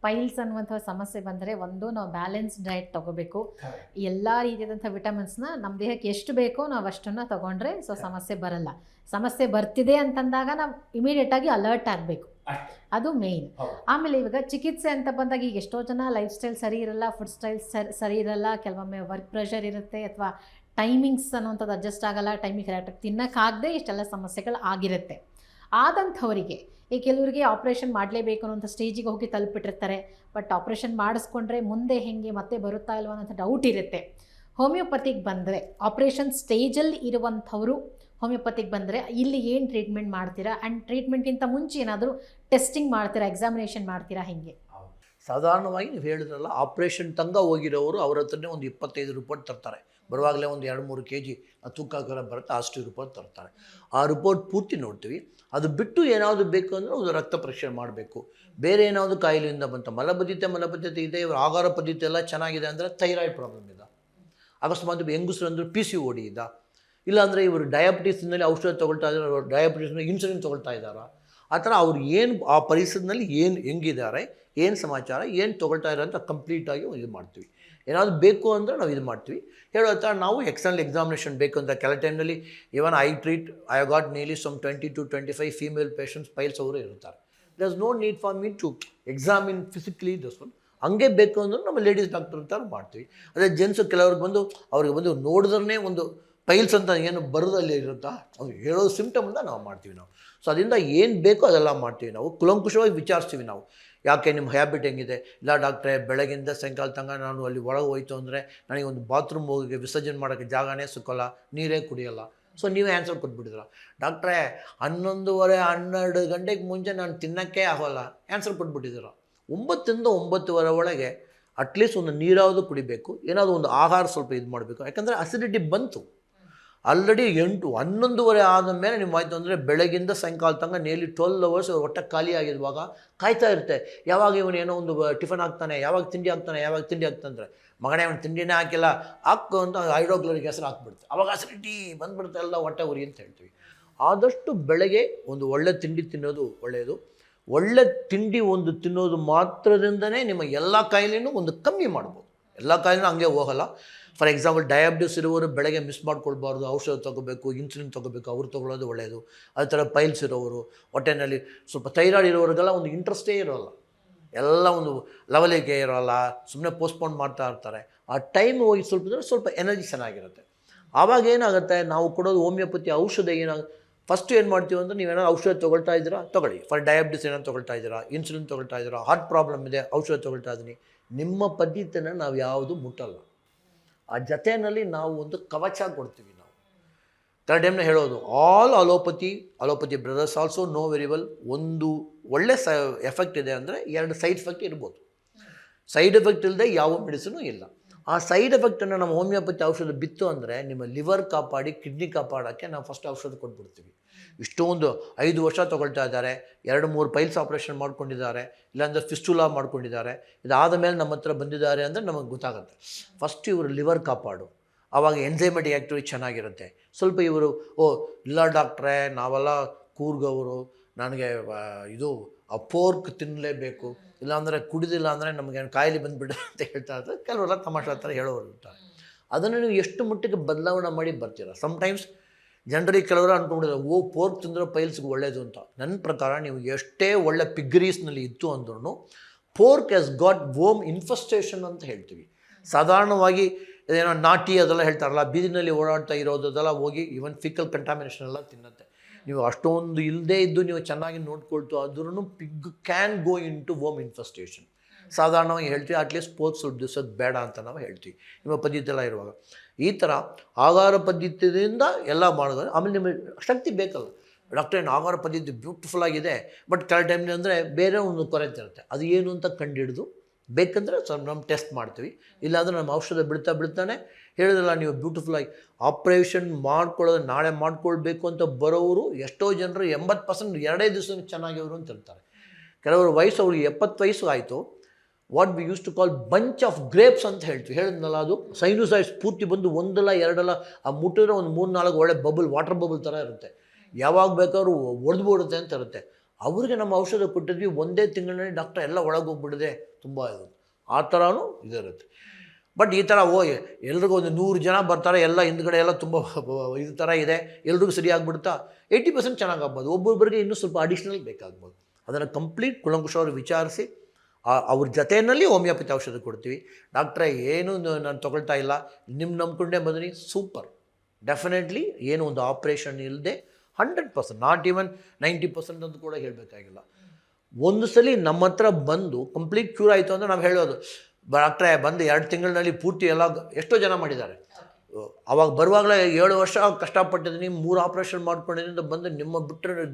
Piles ಅನ್ನುವಂಥ ಸಮಸ್ಯೆ ಬಂದರೆ ಒಂದು ನಾವು ಬ್ಯಾಲೆನ್ಸ್ ಡಯಟ್ ತಗೋಬೇಕು. ಎಲ್ಲ ರೀತಿಯಾದಂಥ ವಿಟಮಿನ್ಸ್ನ ನಮ್ಮ ದೇಹಕ್ಕೆ ಎಷ್ಟು ಬೇಕೋ ನಾವು ಅಷ್ಟನ್ನು ತಗೊಂಡ್ರೆ ಸಮಸ್ಯೆ ಬರಲ್ಲ. ಸಮಸ್ಯೆ ಬರ್ತಿದೆ ಅಂತಂದಾಗ ನಾವು ಇಮಿಡಿಯೇಟಾಗಿ ಅಲರ್ಟ್ ಆಗಬೇಕು, ಅದು ಮೇಯ್ನ್. ಆಮೇಲೆ ಇವಾಗ ಚಿಕಿತ್ಸೆ ಅಂತ ಬಂದಾಗ ಈಗ ಎಷ್ಟೋ ಜನ ಲೈಫ್ ಸ್ಟೈಲ್ ಸರಿ ಇರಲ್ಲ, ಫುಡ್ ಸ್ಟೈಲ್ ಸರಿ ಇರಲ್ಲ, ಕೆಲವೊಮ್ಮೆ ವರ್ಕ್ ಪ್ರೆಷರ್ ಇರುತ್ತೆ, ಅಥವಾ ಟೈಮಿಂಗ್ಸ್ ಅನ್ನುವಂಥದ್ದು ಅಡ್ಜಸ್ಟ್ ಆಗಲ್ಲ, ಟೈಮಿಗೆ ಕರೆಕ್ಟಾಗಿ ತಿನ್ನೋಕ್ಕಾಗದೆ ಇಷ್ಟೆಲ್ಲ ಸಮಸ್ಯೆಗಳು ಆಗಿರುತ್ತೆ. ಆದಂಥವರಿಗೆ ಈ ಕೆಲವರಿಗೆ ಆಪ್ರೇಷನ್ ಮಾಡಲೇಬೇಕು ಅನ್ನೋಂಥ ಸ್ಟೇಜಿಗೆ ಹೋಗಿ ತಲುಪಿಟ್ಟಿರ್ತಾರೆ. ಬಟ್ ಆಪ್ರೇಷನ್ ಮಾಡಿಸ್ಕೊಂಡ್ರೆ ಮುಂದೆ ಹೇಗೆ ಮತ್ತೆ ಬರುತ್ತಾ ಇಲ್ವ ಅನ್ನೋಂಥ ಡೌಟ್ ಇರುತ್ತೆ. ಹೋಮಿಯೋಪತಿಗೆ ಬಂದರೆ ಆಪ್ರೇಷನ್ ಸ್ಟೇಜಲ್ಲಿ ಇರುವಂಥವರು ಹೋಮಿಯೋಪತಿಗೆ ಬಂದರೆ ಇಲ್ಲಿ ಏನು ಟ್ರೀಟ್ಮೆಂಟ್ ಮಾಡ್ತೀರಾ? ಆ್ಯಂಡ್ ಟ್ರೀಟ್ಮೆಂಟ್ಗಿಂತ ಮುಂಚೆ ಏನಾದರೂ ಟೆಸ್ಟಿಂಗ್ ಮಾಡ್ತೀರಾ, ಎಕ್ಸಾಮಿನೇಷನ್ ಮಾಡ್ತೀರಾ, ಹೇಗೆ? ಸಾಧಾರಣವಾಗಿ ನೀವು ಹೇಳಿದ್ರಲ್ಲ, ಆಪ್ರೇಷನ್ ತನಕ ಹೋಗಿರೋರು ಅವ್ರ ಹತ್ರನೇ ಒಂದು 25 ರಿಪೋರ್ಟ್ ತರ್ತಾರೆ. ಬರುವಾಗಲೇ ಒಂದು 2-3 kg ತೂಕ ಬರುತ್ತೆ, ಅಷ್ಟು ರಿಪೋರ್ಟ್ ತರ್ತಾರೆ. ಆ ರಿಪೋರ್ಟ್ ಪೂರ್ತಿ ನೋಡ್ತೀವಿ. ಅದು ಬಿಟ್ಟು ಏನಾದರೂ ಬೇಕು ಅಂದರೆ ಒಂದು ರಕ್ತ ಪರೀಕ್ಷೆ ಮಾಡಬೇಕು. ಬೇರೆ ಏನಾದರೂ ಕಾಯಿಲೆಯಿಂದ ಬಂತ ಮಲಬದ್ಧತೆ ಇದೆ, ಇವರು ಆಹಾರ ಪದ್ಧತಿ ಎಲ್ಲ ಚೆನ್ನಾಗಿದೆ ಅಂದರೆ ಥೈರಾಯ್ಡ್ ಪ್ರಾಬ್ಲಮ್ ಇದೆ, ಅಕಸ್ಮಾತ್ ಹೆಂಗಸರು ಅಂದರೆ PCOD ಇದೆ, ಇಲ್ಲಾಂದರೆ ಇವರು ಡಯಾಬಿಟಿಸ್ನಲ್ಲಿ ಔಷಧ ತೊಗೊಳ್ತಾ ಇದ್ದಾರೆ, ಡಯಾಬಿಟಿಸ್ನ ಇನ್ಸುಲಿನ್ ತೊಗೊಳ್ತಾ ಇದ್ದಾರಾ, ಆ ಥರ ಅವ್ರು ಏನು ಆ ಪರಿಸರದಲ್ಲಿ ಏನು ಹೆಂಗಿದ್ದಾರೆ, ಏನು ಸಮಾಚಾರ, ಏನು ತೊಗೊಳ್ತಾ ಇದ್ದಾರೆ ಅಂತ ಕಂಪ್ಲೀಟಾಗಿ ಇದು ಮಾಡ್ತೀವಿ. ಏನಾದರೂ ಬೇಕು ಅಂದರೆ ನಾವು ಇದು ಮಾಡ್ತೀವಿ. ಹೇಳೋ ಥರ ನಾವು ಎಕ್ಸ್ಟರ್ನಲ್ ಎಕ್ಸಾಮಿನೇಷನ್ ಬೇಕು ಅಂತ ಕೆಲ ಟೈಮ್ನಲ್ಲಿ even I got nearly some 20 to 25 female patients piles ಅವರು ಇರ್ತಾರೆ. There is no need for me to examine physically this one. ಹಂಗೆ ಬೇಕು ಅಂದ್ರೆ ನಮ್ಮ ಲೇಡೀಸ್ ಡಾಕ್ಟರ್ ಥರ ಮಾಡ್ತೀವಿ. ಅದೇ ಜೆಂಟ್ಸು ಕೆಲವ್ರಿಗೆ ಅವ್ರಿಗೆ ನೋಡಿದ್ರೆ ಒಂದು ಪೈಲ್ಸ್ ಅಂತ ಏನು ಬರೋದಲ್ಲಿ ಇರುತ್ತಾ, ಅವ್ರು ಹೇಳೋದು ಸಿಂಪ್ಟಮಿಂದ ನಾವು ಮಾಡ್ತೀವಿ ನಾವು. ಸೊ ಅದರಿಂದ ಏನು ಬೇಕೋ ಅದೆಲ್ಲ ಮಾಡ್ತೀವಿ ನಾವು. ಕುಲಂಕುಷವಾಗಿ ವಿಚಾರಿಸ್ತೀವಿ ನಾವು, ಯಾಕೆ ನಿಮ್ಮ ಹ್ಯಾಬಿಟ್ ಹೆಂಗಿದೆ, ಇಲ್ಲ ಡಾಕ್ಟ್ರೇ ಬೆಳಗಿಂದ ಸಾಯಂಕಾಲ ತನಕ ನಾನು ಅಲ್ಲಿ ಒಳಗೆ ಹೋಯ್ತು ಅಂದರೆ ನನಗೆ ಒಂದು ಬಾತ್ರೂಮ್ ಹೋಗಿ ವಿಸರ್ಜನೆ ಮಾಡೋಕ್ಕೆ ಜಾಗನೇ ಸಿಕ್ಕೋಲ್ಲ, ನೀರೇ ಕುಡಿಯೋಲ್ಲ. ಸೊ ನೀವೇ ಆನ್ಸರ್ ಕೊಟ್ಬಿಟ್ಟಿದ್ರ, ಡಾಕ್ಟ್ರೇ 11:30 ಗಂಟೆಗೆ ಮುಂಚೆ ನಾನು ತಿನ್ನೋಕ್ಕೆ ಆಗೋಲ್ಲ, ಆನ್ಸರ್ ಕೊಟ್ಬಿಟ್ಟಿದ್ದೀರ. 9 to 9:30 ಒಳಗೆ ಅಟ್ಲೀಸ್ಟ್ ಒಂದು ನೀರಾವುದು ಕುಡಿಬೇಕು, ಏನಾದರೂ ಒಂದು ಆಹಾರ ಸ್ವಲ್ಪ ಇದು ಮಾಡಬೇಕು. ಯಾಕಂದರೆ ಅಸಿಡಿಟಿ ಬಂತು ಆಲ್ರೆಡಿ 11:30 ಆದಮೇಲೆ ನೀವು ಆಯಿತು ಅಂದರೆ ಬೆಳಗಿಂದ ಸಾಯಂಕಾಲ ತನಕ ನೇಲಿ 12 hours ಹೊಟ್ಟೆ ಖಾಲಿ ಆಗಿರುವಾಗ ಕಾಯ್ತಾ ಇರುತ್ತೆ, ಯಾವಾಗ ಇವನು ಏನೋ ಒಂದು ಟಿಫನ್ ಹಾಕ್ತಾನೆ, ಯಾವಾಗ ತಿಂಡಿ ಹಾಕ್ತಾನೆ ಮಗನೇ ಅವನು ತಿಂಡಿನೇ ಹಾಕಿಲ್ಲ ಹಾಕು ಅಂತ ಹೈಡ್ರೋಕ್ಲೋರಿಕ್ ಆಸಿಡ್ ಹಾಕ್ಬಿಡ್ತಾರೆ. ಅವಾಗ ಅಸಿಡಿಟಿ ಬಂದುಬಿಡುತ್ತೆ, ಎಲ್ಲ ಹೊಟ್ಟೆ ಉರಿ ಅಂತ ಹೇಳ್ತೀವಿ. ಆದಷ್ಟು ಬೆಳಗ್ಗೆ ಒಂದು ಒಳ್ಳೆ ತಿಂಡಿ ತಿನ್ನೋದು ಒಳ್ಳೆಯದು. ಒಳ್ಳೆ ತಿಂಡಿ ಒಂದು ತಿನ್ನೋದು ಮಾತ್ರದಿಂದನೇ ನಿಮ್ಮ ಎಲ್ಲ ಕಾಯಿಲೆನೂ ಒಂದು ಕಮ್ಮಿ ಮಾಡ್ಬೋದು. ಎಲ್ಲ ಕಾಯಿಲೆನೂ ಹಂಗೆ ಹೋಗಲ್ಲ. ಫಾರ್ ಎಕ್ಸಾಂಪಲ್ ಡಯಾಬಿಟಿಸ್ ಇರೋರು ಬೆಳಗ್ಗೆ ಮಿಸ್ ಮಾಡ್ಕೊಳ್ಬಾರ್ದು, ಔಷಧ ತೊಗೋಬೇಕು, ಇನ್ಸುಲಿನ್ ತೊಗೋಬೇಕು, ಅವ್ರು ತೊಗೊಳ್ಳೋದು ಒಳ್ಳೆಯದು. ಅದೇ ಥರ ಪೈಲ್ಸ್ ಇರೋರು, ಹೊಟ್ಟೆನಲ್ಲಿ ಸ್ವಲ್ಪ ಥೈರಾಯ್ಡ್ ಇರೋರಿಗೆಲ್ಲ ಒಂದು ಇಂಟ್ರೆಸ್ಟೇ ಇರೋಲ್ಲ, ಎಲ್ಲ ಒಂದು ಲವಲಿಗೆ ಇರೋಲ್ಲ, ಸುಮ್ಮನೆ ಪೋಸ್ಟ್ಪೋನ್ ಮಾಡ್ತಾ ಇರ್ತಾರೆ. ಆ ಟೈಮ್ ಹೋಗಿ ಸ್ವಲ್ಪ ಎನರ್ಜಿ ಚೆನ್ನಾಗಿರುತ್ತೆ. ಆವಾಗ ಏನಾಗುತ್ತೆ, ನಾವು ಕೊಡೋದು ಹೋಮಿಯೋಪತಿ ಔಷಧ ಫಸ್ಟ್ ಏನು ಮಾಡ್ತೀವಿ ಅಂದರೆ, ನೀವೇನಾದ್ರು ಔಷಧ ತೊಗೊಳ್ತಾ ಇದ್ದೀರಾ ತೊಗೊಳ್ಳಿ. ಫಾರ್ ಡಯಾಬಿಟಿಸ್ ಏನಾದ್ರು ತೊಗೊಳ್ತಾ ಇದ್ದೀರಾ, ಇನ್ಸುಲಿನ್ ತೊಗೊಳ್ತಾ ಇದ್ದೀರಾ, ಹಾರ್ಟ್ ಪ್ರಾಬ್ಲಮ್ ಇದೆ ಔಷಧ ತೊಗೊಳ್ತಾ ಇದ್ದೀನಿ, ನಿಮ್ಮ ಪದ್ಧತಿಯನ್ನು ನಾವು ಯಾವುದು ಮುಟ್ಟಲ್ಲ. ಆ ಜೊತೆಯಲ್ಲಿ ನಾವು ಒಂದು ಕವಚ ಕೊಡ್ತೀವಿ. ನಾವು ಥರ್ಡ್ ಟೈಮ್ನ ಹೇಳೋದು, all allopathy brothers also know very well. ಒಂದು ಒಳ್ಳೆ ಎಫೆಕ್ಟ್ ಇದೆ ಅಂದರೆ 2 ಸೈಡ್ ಎಫೆಕ್ಟ್ ಇರ್ಬೋದು. ಸೈಡ್ ಎಫೆಕ್ಟ್ ಇಲ್ಲದೆ ಯಾವ ಮೆಡಿಸಿನು ಇಲ್ಲ. ಆ ಸೈಡ್ ಎಫೆಕ್ಟನ್ನು ನಮ್ಮ ಹೋಮಿಯೋಪತಿ ಔಷಧ ಬಿತ್ತು ಅಂದರೆ ನಿಮ್ಮ ಲಿವರ್ ಕಾಪಾಡಿ ಕಿಡ್ನಿ ಕಾಪಾಡೋಕ್ಕೆ ನಾವು ಫಸ್ಟ್ ಔಷಧ ಕೊಟ್ಬಿಡ್ತೀವಿ. ಇಷ್ಟೊಂದು 5 ವರ್ಷ ತೊಗೊಳ್ತಾ ಇದ್ದಾರೆ, 2-3 ಪೈಲ್ಸ್ ಆಪ್ರೇಷನ್ ಮಾಡ್ಕೊಂಡಿದ್ದಾರೆ, ಇಲ್ಲಾಂದರೆ ಫಿಸ್ಟುಲಾ ಮಾಡ್ಕೊಂಡಿದ್ದಾರೆ, ಇದಾದ ಮೇಲೆ ನಮ್ಮ ಹತ್ರ ಬಂದಿದ್ದಾರೆ ಅಂದರೆ ನಮಗೆ ಗೊತ್ತಾಗುತ್ತೆ. ಫಸ್ಟ್ ಇವರು ಲಿವರ್ ಕಾಪಾಡು, ಆವಾಗ ಎಂಜೈಮೆಟಿಕ್ ಆ್ಯಕ್ಟಿವಿಟಿ ಚೆನ್ನಾಗಿರುತ್ತೆ. ಸ್ವಲ್ಪ ಇವರು ಇಲ್ಲ ಡಾಕ್ಟ್ರೇ ನಾವೆಲ್ಲ ಕೂರ್ಗವರು, ನನಗೆ ಇದು ಪೋರ್ಕ್ ತಿನ್ನಲೇಬೇಕು, ಇಲ್ಲಾಂದರೆ ಕುಡಿದಿಲ್ಲ ಅಂದರೆ ನಮಗೆ ಕಾಯಿಲೆ ಬಂದುಬಿಡು ಅಂತ ಹೇಳ್ತಾ ಇರ್ತಾರೆ. ಕೆಲವರೆಲ್ಲ ತಮಾಷೆ ಥರ ಹೇಳೋರು ಇರ್ತಾರೆ. ಅದನ್ನು ನೀವು ಎಷ್ಟು ಮಟ್ಟಿಗೆ ಬದಲಾವಣೆ ಮಾಡಿ ಬರ್ತೀರ. ಸಮ್ಟೈಮ್ಸ್ ಜನರಿಗೆ ಕೆಲವರು ಅಂದ್ಕೊಂಡಿದ್ದಾರೆ ಪೋರ್ಕ್ ತಿಂದರೆ ಪೈಲ್ಸ್ಗೆ ಒಳ್ಳೆಯದು ಅಂತ. ನನ್ನ ಪ್ರಕಾರ ನೀವು ಎಷ್ಟೇ ಒಳ್ಳೆ ಪಿಗ್ರೀಸ್ನಲ್ಲಿ ಇತ್ತು ಅಂದ್ರೂ ಪೋರ್ಕ್ ಹ್ಯಾಸ್ ಗಾಟ್ ವೋಮ್ ಇನ್ಫೆಸ್ಟೇಷನ್ ಅಂತ ಹೇಳ್ತೀವಿ. ಸಾಧಾರಣವಾಗಿ ಏನೋ ನಾಟಿ ಅದೆಲ್ಲ ಹೇಳ್ತಾರಲ್ಲ, ಬೀದಿನಲ್ಲಿ ಓಡಾಡ್ತಾ ಇರೋದೆಲ್ಲ ಹೋಗಿ ಈವನ್ ಫಿಕಲ್ ಕಂಟಾಮಿನೇಷನ್ ಎಲ್ಲ ತಿನ್ನುತ್ತೆ. ನೀವು ಅಷ್ಟೊಂದು ಇಲ್ಲದೇ ಇದ್ದು ನೀವು ಚೆನ್ನಾಗಿ ನೋಡ್ಕೊಳ್ತು ಆದ್ರೂ pig can go into worm infestation. ಸಾಧಾರಣವಾಗಿ ಹೇಳ್ತೀವಿ, ಅಟ್ಲೀಸ್ಟ್ ಪೋರ್ಕ್ ಸ್ವಲ್ಪ ದಿವಸದ ಬೇಡ ಅಂತ ನಾವು ಹೇಳ್ತೀವಿ ನಿಮ್ಮ ಪದ್ಧತಿ ಎಲ್ಲ ಇರುವಾಗ. ಈ ಥರ ಆಹಾರ ಪದ್ಧತಿಯಿಂದ ಎಲ್ಲ ಮಾಡಿದ್ರೆ ಆಮೇಲೆ ನಿಮಗೆ ಶಕ್ತಿ ಬೇಕಲ್ಲ. ಡಾಕ್ಟ್ರೇ ಆಹಾರ ಪದ್ಧತಿ ಬ್ಯೂಟಿಫುಲ್ ಆಗಿದೆ, ಬಟ್ ಕೆಲ ಟೈಮ್ಲಿ ಅಂದರೆ ಬೇರೆ ಒಂದು ಕೊರತೆ ಇರುತ್ತೆ. ಅದು ಏನು ಅಂತ ಕಂಡುಹಿಡಿದು ಬೇಕಂದರೆ ಸ್ವಲ್ಪ ನಮ್ಮ ಟೆಸ್ಟ್ ಮಾಡ್ತೀವಿ. ಇಲ್ಲಾಂದರೆ ನಮ್ಮ ಔಷಧ ಬಿಡ್ತಾನೆ ಹೇಳಿದ್ರಲ್ಲ ನೀವು ಬ್ಯೂಟಿಫುಲ್ಲಾಗಿ ಆಪ್ರೇಷನ್ ಮಾಡ್ಕೊಳ್ಳೋದು ನಾಳೆ ಮಾಡ್ಕೊಳ್ಬೇಕು ಅಂತ ಬರೋರು ಎಷ್ಟೋ ಜನರು 80% 2 ದಿವಸ ಚೆನ್ನಾಗಿವರು ಅಂತ ಇರ್ತಾರೆ. ಕೆಲವರು ವಯಸ್ಸು ಅವ್ರಿಗೆ 70 ವಯಸ್ಸು ಆಯಿತು, what we use to call bunch of grapes ಅಂತ ಹೇಳ್ತೀವಿ. ಹೇಳಿದ್ನಲ್ಲ, ಅದು ಸೈನುಸೈಡ್ಸ್ ಪೂರ್ತಿ ಬಂದು ಒಂದಲ್ಲ ಎರಡಲ್ಲ ಆ ಮುಟ್ಟಿದ್ರೆ ಒಂದು 3-4 ಒಳ್ಳೆ ಬಬಲ್, ವಾಟರ್ ಬಬಲ್ ಥರ ಇರುತ್ತೆ. ಯಾವಾಗ ಬೇಕಾದ್ರೂ ಒಡೆದ್ಬಿಡುತ್ತೆ ಅಂತ ಇರುತ್ತೆ. ಅವ್ರಿಗೆ ನಮ್ಮ ಔಷಧ ಕೊಟ್ಟಿದ್ವಿ, 1 ತಿಂಗಳಿನಲ್ಲಿ ಡಾಕ್ಟರ್ ಎಲ್ಲ ಒಳಗೆ ಹೋಗ್ಬಿಡಿದೆ, ತುಂಬ ಇದು ಆ ಥರನೂ ಇದಿರುತ್ತೆ. ಬಟ್ ಈ ಥರ ಎಲ್ರಿಗೂ ಒಂದು 100 ಜನ ಬರ್ತಾರೆ, ಎಲ್ಲ ಹಿಂದ್ಗಡೆ ಎಲ್ಲ ತುಂಬ ಇದು ಥರ ಇದೆ, ಎಲ್ರಿಗೂ ಸರಿಯಾಗ್ಬಿಡ್ತಾ 80% ಚೆನ್ನಾಗಾಗ್ಬೋದು. ಒಬ್ಬೊಬ್ಬರಿಗೆ ಇನ್ನೂ ಸ್ವಲ್ಪ ಅಡಿಷ್ನಲ್ ಬೇಕಾಗ್ಬೋದು. ಅದನ್ನು ಕಂಪ್ಲೀಟ್ ಕುಲಂಕುಷವರು ವಿಚಾರಿಸಿ ಅವ್ರ ಜೊತೆಯಲ್ಲಿ ಹೋಮಿಯೋಪತಿ ಔಷಧ ಕೊಡ್ತೀವಿ. ಡಾಕ್ಟ್ರೇ ಏನು ನಾನು ತೊಗೊಳ್ತಾ ಇಲ್ಲ, ನಿಮ್ಮ ನಂಬ್ಕೊಂಡೇ ಬಂದ್ರಿ, ಸೂಪರ್. ಡೆಫಿನೆಟ್ಲಿ ಏನು ಒಂದು ಆಪ್ರೇಷನ್ ಇಲ್ಲದೆ 100%, ನಾಟ್ ಈವನ್ 90% ಅಂತ ಕೂಡ ಹೇಳಬೇಕಾಗಿಲ್ಲ. ಒಂದು ಸಲ ನಮ್ಮ ಹತ್ರ ಬಂದು ಕಂಪ್ಲೀಟ್ ಕ್ಯೂರ್ ಆಯಿತು ಅಂದರೆ ನಾವು ಹೇಳೋದು, ಡಾಕ್ಟ್ರೇ ಬಂದು 2 ತಿಂಗಳಿನಲ್ಲಿ ಪೂರ್ತಿ ಎಲ್ಲ ಎಷ್ಟೋ ಜನ ಮಾಡಿದ್ದಾರೆ. ಅವಾಗ ಬರುವಾಗಲೇ 7 ವರ್ಷ ಕಷ್ಟಪಟ್ಟಿದ್ದೀನಿ, 3 ಆಪ್ರೇಷನ್ ಮಾಡ್ಕೊಂಡಿದ್ದೀನಿ ಅಂತ ಬಂದು ನಿಮ್ಮ ಬಿಟ್ಟರೆ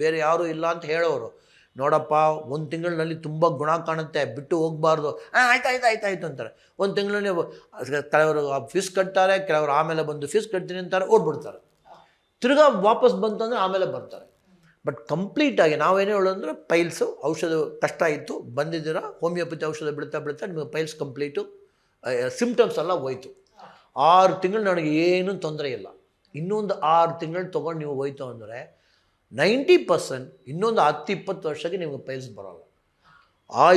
ಬೇರೆ ಯಾರೂ ಇಲ್ಲ ಅಂತ ಹೇಳೋರು. ನೋಡಪ್ಪ 1 ತಿಂಗಳಿನಲ್ಲಿ ತುಂಬ ಗುಣ ಕಾಣುತ್ತೆ, ಬಿಟ್ಟು ಹೋಗಬಾರ್ದು. ಆಯ್ತು ಅಂತಾರೆ. 1 ತಿಂಗಳಲ್ಲಿ ಕೆಲವರು ಫೀಸ್ ಕಟ್ತಾರೆ, ಕೆಲವರು ಆಮೇಲೆ ಬಂದು ಫೀಸ್ ಕಟ್ತೀನಿ ಅಂತಾರೆ, ಓಡ್ಬಿಡ್ತಾರೆ. ತಿರ್ಗಾ ವಾಪಸ್ ಬಂತಂದರೆ ಆಮೇಲೆ ಬರ್ತಾರೆ. ಬಟ್ ಕಂಪ್ಲೀಟಾಗಿ ನಾವೇನೇ ಹೇಳೋದಂದ್ರೆ ಪೈಲ್ಸು ಔಷಧ ಕಷ್ಟ ಇತ್ತು, ಬಂದಿದ್ದೀರಾ, ಹೋಮಿಯೋಪತಿ ಔಷಧ ಬಿಡ್ತಾ ನಿಮಗೆ ಪೈಲ್ಸ್ ಕಂಪ್ಲೀಟು ಸಿಮ್ಟಮ್ಸ್ ಎಲ್ಲ ಹೋಯ್ತು. 6 ತಿಂಗಳು ನನಗೆ ಏನೂ ತೊಂದರೆ ಇಲ್ಲ. ಇನ್ನೊಂದು 6 ತಿಂಗಳು ತೊಗೊಂಡು ನೀವು ಹೋಯ್ತು ಅಂದರೆ 90% ಇನ್ನೊಂದು 10-20 ವರ್ಷಕ್ಕೆ ನಿಮಗೆ ಪೈಲ್ಸ್ ಬರೋಲ್ಲ.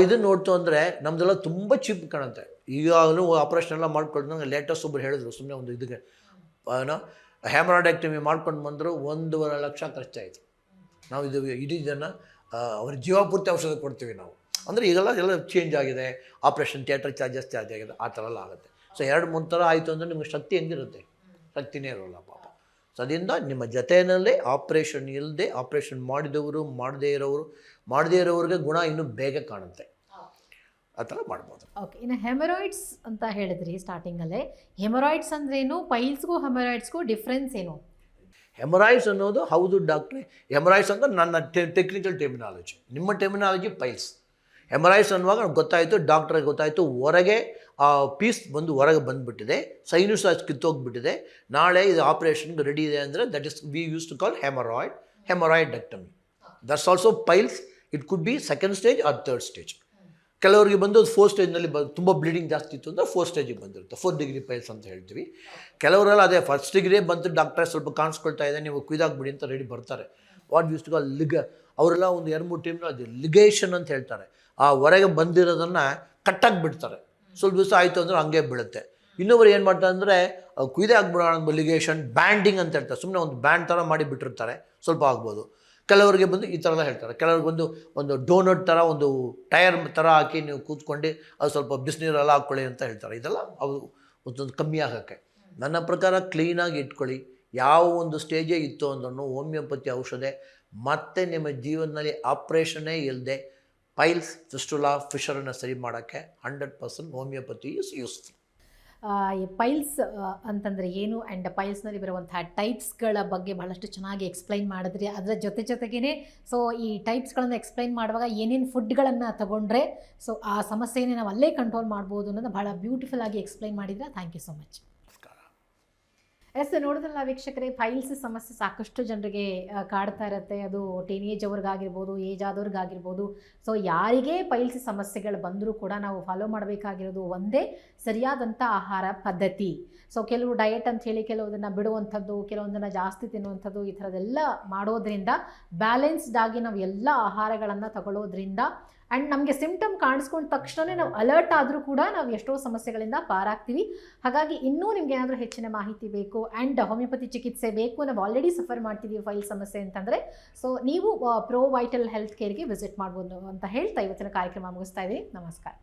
ಇದನ್ನು ನೋಡ್ತು ಅಂದರೆ ನಮ್ಮದೆಲ್ಲ ತುಂಬ ಚೀಪ್ ಕಾಣುತ್ತೆ. ಈಗಾಗಲೂ ಆಪ್ರೇಷನ್ ಎಲ್ಲ ಮಾಡ್ಕೊಂಡು ನಂಗೆ ಲೇಟೆಸ್ಟ್ ಒಬ್ಬರು ಹೇಳಿದ್ರು, ಸುಮ್ಮನೆ ಒಂದು ಇದಕ್ಕೆ ಏನೋ ಹ್ಯಾಮರಾಯ್ಡೆಕ್ಟಮಿ ಮಾಡ್ಕೊಂಡು ಬಂದರು, 1.5 ಲಕ್ಷ ಖರ್ಚಾಯಿತು. ನಾವು ಇದನ್ನು ಅವ್ರ ಜೀವಪೂರ್ತಿ ಔಷಧ ಕೊಡ್ತೀವಿ ನಾವು. ಅಂದರೆ ಈಗೆಲ್ಲ ಎಲ್ಲ ಚೇಂಜ್ ಆಗಿದೆ, ಆಪ್ರೇಷನ್ ಥಿಯೇಟರ್ ಚಾರ್ಜಸ್ ಆಗಿದೆ, ಆ ಥರ ಎಲ್ಲ ಆಗುತ್ತೆ. ಸೊ 2-3 ಥರ ಆಯಿತು ಅಂದರೆ ನಿಮಗೆ ಶಕ್ತಿ ಹೆಂಗಿರುತ್ತೆ? ಶಕ್ತಿನೇ ಇರೋಲ್ಲ ಪಾಪ. ಸೊ ಅದರಿಂದ ನಿಮ್ಮ ಜೊತೆಯಲ್ಲೇ ಆಪ್ರೇಷನ್ ಇಲ್ಲದೆ ಆಪ್ರೇಷನ್ ಮಾಡಿದವರು, ಮಾಡದೇ ಇರೋವ್ರಿಗೆ ಗುಣ ಇನ್ನೂ ಬೇಗ ಕಾಣುತ್ತೆ. ಆ ಥರ ಮಾಡ್ಬೋದು. ಓಕೆ, ಇನ್ನು ಹೆಮರಾಯ್ಡ್ಸ್ ಅಂತ ಹೇಳಿದ್ರಿ ಸ್ಟಾರ್ಟಿಂಗಲ್ಲೇ. ಹೆಮರಾಯ್ಡ್ಸ್ ಅಂದ್ರೇನು, ಪೈಲ್ಸ್ಗೂ ಹೆಮರಾಯ್ಡ್ಸ್ಗೂ ಡಿಫ್ರೆನ್ಸ್ ಏನು? ಹೆಮರಾಯ್ಡ್ಸ್ ಅನ್ನೋದು ಹೌದು ಡಾಕ್ಟ್ರೆ, ಹೆಮರಾಯ್ಡ್ಸ್ ಅಂತ ನನ್ನ ಟೆಕ್ನಿಕಲ್ ಟರ್ಮಿನಾಲಜಿ, ನಿಮ್ಮ ಟರ್ಮಿನಾಲಜಿ ಪೈಲ್ಸ್. ಹೆಮರಾಯ್ಡ್ಸ್ ಅನ್ನುವಾಗ ಗೊತ್ತಾಯಿತು, ಡಾಕ್ಟ್ರಿಗೆ ಗೊತ್ತಾಯಿತು, ಹೊರಗೆ ಆ ಪೀಸ್ ಬಂದು ಹೊರಗೆ ಬಂದುಬಿಟ್ಟಿದೆ, ಸೈನುಸ್ ಕಿತ್ತೋಗ್ಬಿಟ್ಟಿದೆ, ನಾಳೆ ಇದು ಆಪ್ರೇಷನ್ಗೆ ರೆಡಿ ಇದೆ ಅಂದರೆ that is we use to call haemorrhoidectomy. That's also piles. It could be 2nd stage or 3rd stage. ಕೆಲವರಿಗೆ ಬಂದು 4th ಸ್ಟೇಜ್ನಲ್ಲಿ ತುಂಬ ಬ್ಲೀಡಿಂಗ್ ಜಾಸ್ತಿ ಇತ್ತು ಅಂದರೆ 4th ಸ್ಟೇಜಿಗೆ ಬಂದಿರುತ್ತೆ, 4th ಡಿಗ್ರಿ ಪೈಲ್ಸ್ ಅಂತ ಹೇಳ್ತೀವಿ. ಕೆಲವರೆಲ್ಲ ಅದೇ 1st ಡಿಗ್ರಿ ಬಂತು, ಡಾಕ್ಟ್ರೇ ಸ್ವಲ್ಪ ಕಾಣಿಸ್ಕೊಳ್ತಾ ಇದೆ, ನೀವು ಕುಯ್ದಾಕ್ಬಿಡಿ ಅಂತ ರೆಡಿ ಬರ್ತಾರೆ. ವಾಟ್ ಯೂಸ್ ಟು ಕಾಲ್ ಅವರೆಲ್ಲ ಒಂದು 2-3 ಟೈಮ್ನ ಅದು ಲಿಗೇಷನ್ ಅಂತ ಹೇಳ್ತಾರೆ. ಆ ಹೊರಗೆ ಬಂದಿರೋದನ್ನು ಕಟ್ಟಾಗಿ ಬಿಡ್ತಾರೆ, ಸ್ವಲ್ಪ ದಿವಸ ಆಯಿತು ಅಂದರೆ ಹಂಗೆ ಬೀಳುತ್ತೆ. ಇನ್ನೊಬ್ರು ಏನು ಮಾಡ್ತಾರೆ ಅಂದರೆ ಕುಯ್ದೇ ಆಗ್ಬಿಡೋಣ, ಲಿಗೇಷನ್ ಬ್ಯಾಂಡಿಂಗ್ ಅಂತ ಹೇಳ್ತಾರೆ, ಸುಮ್ಮನೆ ಒಂದು ಬ್ಯಾಂಡ್ ಥರ ಮಾಡಿ ಬಿಟ್ಟಿರ್ತಾರೆ, ಸ್ವಲ್ಪ ಆಗ್ಬೋದು. ಕೆಲವರಿಗೆ ಬಂದು ಈ ಥರ ಎಲ್ಲ ಹೇಳ್ತಾರೆ. ಕೆಲವ್ರಿಗೆ ಬಂದು ಒಂದು ಡೋನಟ್ ಥರ ಒಂದು ಟೈರ್ ಥರ ಹಾಕಿ ನೀವು ಕೂತ್ಕೊಂಡು ಅದು ಸ್ವಲ್ಪ ಬಿಸಿನೀರೆಲ್ಲ ಹಾಕ್ಕೊಳ್ಳಿ ಅಂತ ಹೇಳ್ತಾರೆ. ಇದೆಲ್ಲ ಅವು ಒಂದೊಂದು ಕಮ್ಮಿ ಆಗೋಕ್ಕೆ. ನನ್ನ ಪ್ರಕಾರ ಕ್ಲೀನಾಗಿ ಇಟ್ಕೊಳ್ಳಿ. ಯಾವ ಒಂದು ಸ್ಟೇಜೇ ಇತ್ತು ಅಂದ್ರೂ ಹೋಮಿಯೋಪತಿ ಔಷಧ ಮತ್ತೆ ನಿಮ್ಮ ಜೀವನದಲ್ಲಿ ಆಪ್ರೇಷನ್ನೇ ಇಲ್ಲದೆ ಪೈಲ್ಸ್, ಫಿಸ್ಟುಲಾ, ಫಿಶರನ್ನು ಸರಿ ಮಾಡೋಕ್ಕೆ 100% ಹೋಮಿಯೋಪತಿ ಈಸ್ ಯೂಸ್ಫುಲ್. ಈ ಪೈಲ್ಸ್ ಅಂತಂದರೆ ಏನು ಆ್ಯಂಡ್ ಪೈಲ್ಸ್ನಲ್ಲಿ ಬರುವಂತಹ ಟೈಪ್ಸ್ಗಳ ಬಗ್ಗೆ ಬಹಳಷ್ಟು ಚೆನ್ನಾಗಿ ಎಕ್ಸ್ಪ್ಲೈನ್ ಮಾಡಿದ್ರಿ. ಅದರ ಜೊತೆಗೇ ಸೊ ಈ ಟೈಪ್ಸ್ಗಳನ್ನು ಎಕ್ಸ್ಪ್ಲೈನ್ ಮಾಡುವಾಗ ಏನೇನು ಫುಡ್ಗಳನ್ನು ತಗೊಂಡ್ರೆ ಸೊ ಆ ಸಮಸ್ಯೆನೇ ನಾವು ಅಲ್ಲೇ ಕಂಟ್ರೋಲ್ ಮಾಡ್ಬೋದು ಅನ್ನೋದು ಬಹಳ ಬ್ಯೂಟಿಫುಲ್ ಆಗಿ ಎಕ್ಸ್ಪ್ಲೈನ್ ಮಾಡಿದ್ರೆ. Thank you so much. ನೋಡಿದ್ರಲ್ಲ ವೀಕ್ಷಕರೇ, ಪೈಲ್ಸ್ ಸಮಸ್ಯೆ ಸಾಕಷ್ಟು ಜನರಿಗೆ ಕಾಡ್ತಾ ಇರುತ್ತೆ. ಅದು ಟೀನೇಜ್ ಅವ್ರಿಗಾಗಿರ್ಬೋದು, ಏಜ್ ಆದವ್ರಿಗಾಗಿರ್ಬೋದು. ಸೊ ಯಾರಿಗೇ ಪೈಲ್ಸ್ ಸಮಸ್ಯೆಗಳು ಬಂದರೂ ಕೂಡ ನಾವು ಫಾಲೋ ಮಾಡಬೇಕಾಗಿರೋದು ಒಂದೇ ಸರಿಯಾದಂಥ ಆಹಾರ ಪದ್ಧತಿ. ಸೊ ಕೆಲವು ಡಯಟ್ ಅಂತ ಹೇಳಿ ಕೆಲವುದನ್ನು ಬಿಡುವಂಥದ್ದು, ಕೆಲವೊಂದನ್ನು ಜಾಸ್ತಿ ತಿನ್ನುವಂಥದ್ದು, ಈ ಥರದ್ದೆಲ್ಲ ಮಾಡೋದ್ರಿಂದ ಬ್ಯಾಲೆನ್ಸ್ಡ್ ಆಗಿ ನಾವು ಎಲ್ಲ ಆಹಾರಗಳನ್ನು ತಗೊಳ್ಳೋದ್ರಿಂದ ಆ್ಯಂಡ್ ನಮಗೆ ಸಿಂಪ್ಟಮ್ ಕಾಣಿಸ್ಕೊಂಡ ತಕ್ಷಣವೇ ನಾವು ಅಲರ್ಟ್ ಆದರೂ ಕೂಡ ನಾವು ಎಷ್ಟೋ ಸಮಸ್ಯೆಗಳಿಂದ ಪಾರಾಗ್ತೀವಿ. ಹಾಗಾಗಿ ಇನ್ನೂ ನಿಮ್ಗೆ ಏನಾದರೂ ಹೆಚ್ಚಿನ ಮಾಹಿತಿ ಬೇಕು ಆ್ಯಂಡ್ ಹೋಮಿಯೋಪತಿ ಚಿಕಿತ್ಸೆ ಬೇಕು, ನಾವು ಆಲ್ರೆಡಿ ಸಫರ್ ಮಾಡ್ತಿದ್ದೀವಿ ಫೈಲ್ ಸಮಸ್ಯೆ ಅಂತಂದರೆ ಸೊ ನೀವು ಪ್ರೋ ವೈಟಲ್ ಹೆಲ್ತ್ ಕೇರ್ಗೆ ವಿಸಿಟ್ ಮಾಡ್ಬೋದು ಅಂತ ಹೇಳ್ತಾ ಇವತ್ತಿನ ಕಾರ್ಯಕ್ರಮ ಮುಗಿಸ್ತಾ ಇದ್ದೀನಿ. ನಮಸ್ಕಾರ.